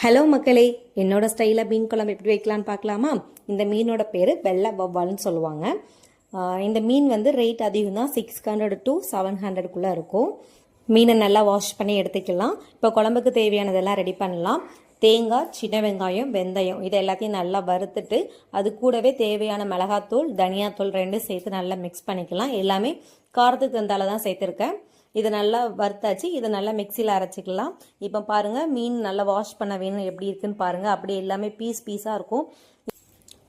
Hello மக்களே, என்னோட ஸ்டைலில் மீன் குழம்பு எப்படி வைக்கலான்னு பார்க்கலாமா? இந்த மீனோட பேர் வெள்ளை வவ்வால்னு சொல்லுவாங்க. இந்த மீன் வந்து ரேட் அதிகம் தான், 600 to 700 இருக்கும். மீனை நல்லா வாஷ் பண்ணி எடுத்துக்கலாம். இப்போ குழம்புக்கு தேவையானதெல்லாம் ரெடி பண்ணலாம். தேங்காய், சின்ன வெங்காயம், வெந்தயம் இது எல்லாத்தையும் நல்லா வறுத்துட்டு அது கூடவே தேவையான மிளகாத்தூள், தனியாத்தூள் 2 சேர்த்து நல்லா மிக்ஸ் பண்ணிக்கலாம். எல்லாமே காரத்துக்கு தந்தால தான் சேர்த்துருக்கேன். இதை நல்லா வறுத்தாச்சு. இதை நல்லா மிக்சியில் அரைச்சிக்கலாம். இப்போ பாருங்கள், மீன் நல்லா வாஷ் பண்ண வேணும் எப்படி இருக்குன்னு பாருங்கள். அப்படியே எல்லாமே பீஸாக இருக்கும்.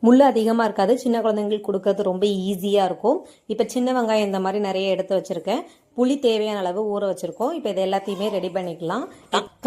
முள் அதிகமாக இருக்காது. சின்ன குழந்தைங்களுக்கு கொடுக்கறது ரொம்ப ஈஸியாக இருக்கும். இப்போ சின்ன வெங்காயம் இந்த மாதிரி நிறைய எடுத்து வச்சுருக்கேன். புளி தேவையான அளவு ஊற வச்சுருக்கோம். இப்போ இது எல்லாத்தையுமே ரெடி பண்ணிக்கலாம்.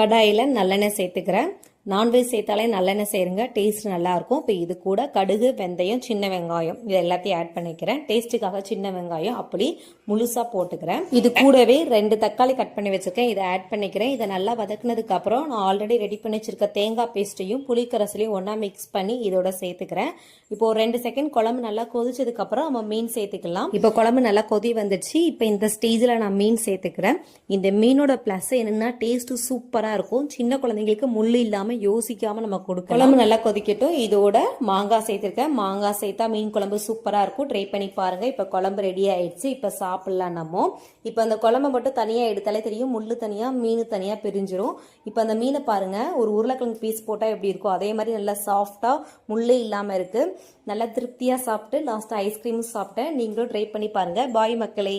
கடாயில் நல்லெண்ணெய் சேர்த்துக்கிறேன். நான்வெஜ் சேர்த்தாலே நல்லெண்ணெய் சேருங்க, டேஸ்ட் நல்லாயிருக்கும். இப்போ இது கூட கடுகு, வெந்தயம், சின்ன வெங்காயம் இது எல்லாத்தையும் ஆட் பண்ணிக்கிறேன். டேஸ்ட்டுக்காக சின்ன வெங்காயம் அப்படி முழுசாக போட்டுக்கிறேன். இது கூடவே 2 தக்காளி கட் பண்ணி வச்சுருக்கேன், இதை ஆட் பண்ணிக்கிறேன். இதை நல்லா வதக்குனதுக்கு அப்புறம் நான் ஆல்ரெடி ரெடி பண்ணி வச்சிருக்க தேங்காய் பேஸ்ட்டையும் புளிக்கரசலையும் ஒன்றா மிக்ஸ் பண்ணி இதோட சேர்த்துக்கிறேன். இப்போ ஒரு 2 செகண்ட் குழம்பு நல்லா கொதிச்சதுக்கப்புறம் நம்ம மீன் சேர்த்துக்கலாம். இப்போ குழம்பு நல்லா கொதி வந்துடுச்சு. இப்போ இந்த ஸ்டேஜில் நான் மீன் சேர்த்துக்கிறேன். இந்த மீனோட ப்ளஸ் என்னன்னா டேஸ்ட்டு சூப்பராக இருக்கும். சின்ன குழந்தைங்களுக்கு முள் இல்லாமல் யோசிக்காம நம்ம கொடுக்கலாம். குழம்பு நல்லா கொதிக்கட்டும். இதோட மாங்காய் சேர்த்திருக்கேன். மாங்காய் சேர்த்தா மீன் குழம்பு சூப்பரா இருக்கும். ட்ரை பண்ணி பாருங்க. இப்ப குழம்பு ரெடி ஆயிடுச்சு. இப்ப சாப்பிடலாம் நம்ம. இப்ப அந்த குழம்பு மட்டும் தனியா எடுத்தாலே தெரியும், முள்ளு தனியா மீன் தனியா பிரிஞ்சிரும். இப்ப அந்த மீனை பாருங்க, ஒரு உருளைக்கிழங்கு பீஸ் போட்டா எப்படி இருக்கும் அதே மாதிரி நல்லா சாஃப்டா முள்ளே இல்லாம இருக்கு. நல்லா திருப்தியா சாப்பிட்டு லாஸ்ட் ஐஸ்கிரீம் சாப்பிட்டேன். நீங்களும் ட்ரை பண்ணி பாருங்க. பாய் மக்களே.